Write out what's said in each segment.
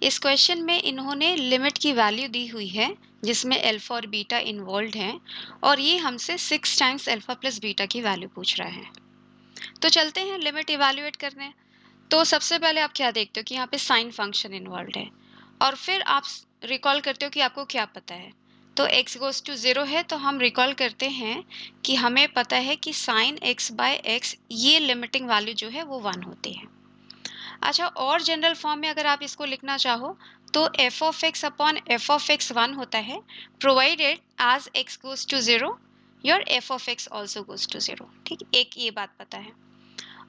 इस क्वेश्चन में इन्होंने लिमिट की वैल्यू दी हुई है जिसमें अल्फा और बीटा इन्वॉल्व हैं और ये हमसे 6 टाइम्स अल्फा प्लस बीटा की वैल्यू पूछ रहा है। तो चलते हैं लिमिट इवैल्यूएट करने। तो सबसे पहले आप क्या देखते हो कि यहाँ पे साइन फंक्शन इन्वॉल्व है और फिर आप रिकॉल करते हो कि आपको क्या पता है। तो x गोज टू 0 है तो हम रिकॉल करते हैं कि हमें पता है कि साइन x बाय एक्स ये लिमिटिंग वैल्यू जो है वो 1 होती है। अच्छा, और जनरल फॉर्म में अगर आप इसको लिखना चाहो तो f of x upon f of x 1 होता है, provided as x goes to 0 your f of x also goes to 0। ठीक, एक ये बात पता है।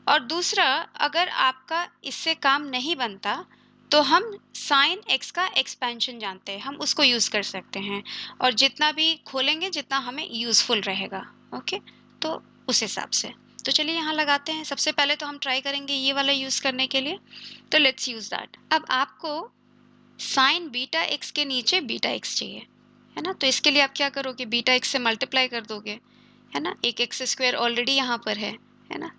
और दूसरा, अगर आपका इससे काम नहीं बनता तो हम साइन x का एक्सपेंशन जानते हैं, हम उसको यूज़ कर सकते हैं और जितना भी खोलेंगे जितना हमें यूज़फुल रहेगा। ओके, तो उस हिसाब से तो चलिए यहाँ लगाते हैं। सबसे पहले तो हम ट्राई करेंगे ये वाला यूज़ करने के लिए, तो लेट्स यूज़ दैट। अब आपको साइन बीटा एक्स के नीचे बीटा एक्स चाहिए, है ना। तो इसके लिए आप क्या करोगे, बीटा एक्स से मल्टीप्लाई कर दोगे, है ना। एक एक्स स्क्वायर ऑलरेडी यहाँ पर है ना।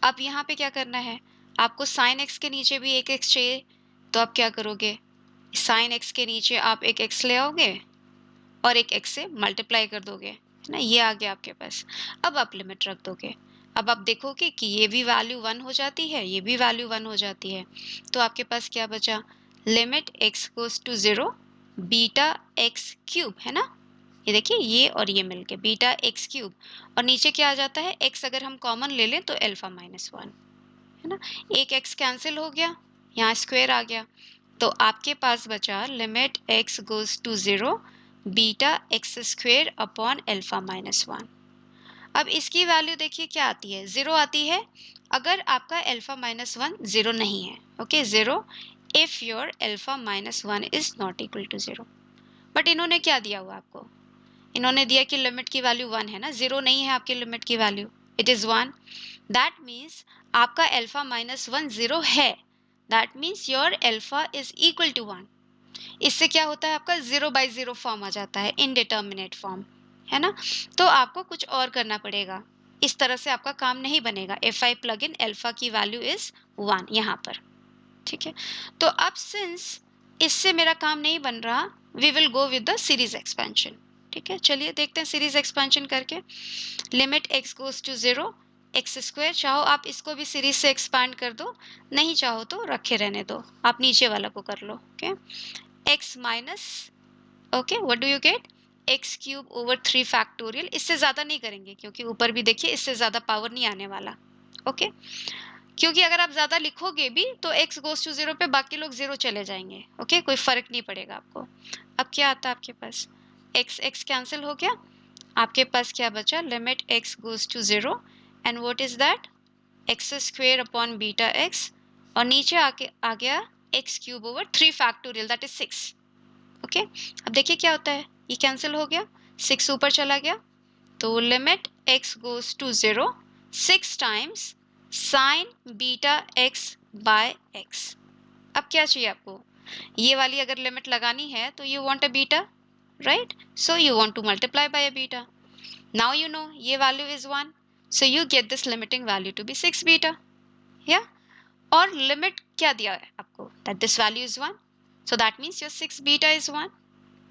अब यहाँ पे क्या करना है, आपको साइन एक्स के नीचे भी एक एक्स चाहिए, तो आप क्या करोगे, साइन एक्स के नीचे आप एक एक्स ले आओगे और एक एक्स से मल्टीप्लाई कर दोगे, है ना। ये आ गया आपके पास। अब आप लिमिट रख दोगे। अब आप देखोगे कि ये भी वैल्यू 1 हो जाती है, ये भी वैल्यू 1 हो जाती है, तो आपके पास क्या बचा, limit x goes to 0 beta x cube, है ना। ये देखिए ये और ये मिलके बीटा एक्स क्यूब, और नीचे क्या आ जाता है, x अगर हम कॉमन ले लें तो अल्फा माइनस 1, है ना। एक x कैंसिल हो गया, यहाँ स्क्वायर आ गया, तो आपके पास बचा limit x goes to 0 beta x square upon alpha minus 1। अब इसकी वैल्यू देखिए क्या आती है, 0 आती है अगर आपका अल्फा माइनस 1 0 नहीं है। Okay, 0 if your alpha minus 1 is not equal to 0। But इन्होंने क्या दिया हुआ आपको, इन्होंने दिया कि लिमिट की वैल्यू 1 है ना, 0 नहीं है आपकी लिमिट की value, it is 1। That means आपका अल्फा माइनस 1 0 है, that means your alpha is equal to 1। इससे क्या होता है, आपका 0 बाई 0 फॉर्म आ जाता है, इनडिटर्मिनेट फॉर्म, है ना। तो आपको कुछ और करना पड़ेगा, इस तरह से आपका काम नहीं बनेगा। If I plug in alpha की वैल्यू इज 1 यहाँ पर, ठीक है। तो अब सिंस इससे मेरा काम नहीं बन रहा, we will go with the series expansion. ठीक है, चलिए देखते हैं सीरीज एक्सपेंशन करके। Limit x goes to 0 x square, चाहो आप इसको भी सीरीज से एक्सपांड कर दो, नहीं चाहो तो रखे रहने दो, आप नीचे वाला को कर लो। Okay, x minus, okay what do you get, x cube over 3 factorial. इससे ज़्यादा नहीं करेंगे क्योंकि ऊपर भी देखिए इससे ज़्यादा पावर नहीं आने वाला। ओके, क्योंकि अगर आप ज़्यादा लिखोगे भी तो x गोज टू 0 पे बाकी लोग 0 चले जाएंगे। ओके, कोई फ़र्क नहीं पड़ेगा आपको। अब क्या आता है आपके पास, x कैंसिल हो गया, आपके पास क्या बचा, limit x goes to 0 and what is that, x square upon beta x, और नीचे आके आ गया x cube over 3 factorial that is 6। Okay, अब देखिए क्या होता है, ये कैंसिल हो गया, 6 ऊपर चला गया, तो limit x goes to 0 6 times sine beta x by x. अब क्या चाहिए आपको, ये वाली अगर लिमिट लगानी है तो you want a beta, right, so you want to multiply by a beta. Now you know ये value is 1, so you get this limiting value to be 6 beta, yeah. और लिमिट क्या दिया है आपको, that this value is 1, so that means your 6 beta is 1।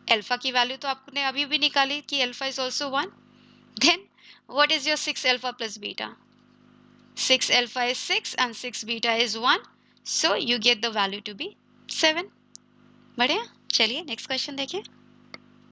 Alpha की value तो आपने अभी भी निकाली कि alpha is also 1। Then what is your 6 alpha plus beta, 6 alpha is 6 and 6 beta is 1, so you get the value to be 7। बढ़िया, चलिए next question देखिए।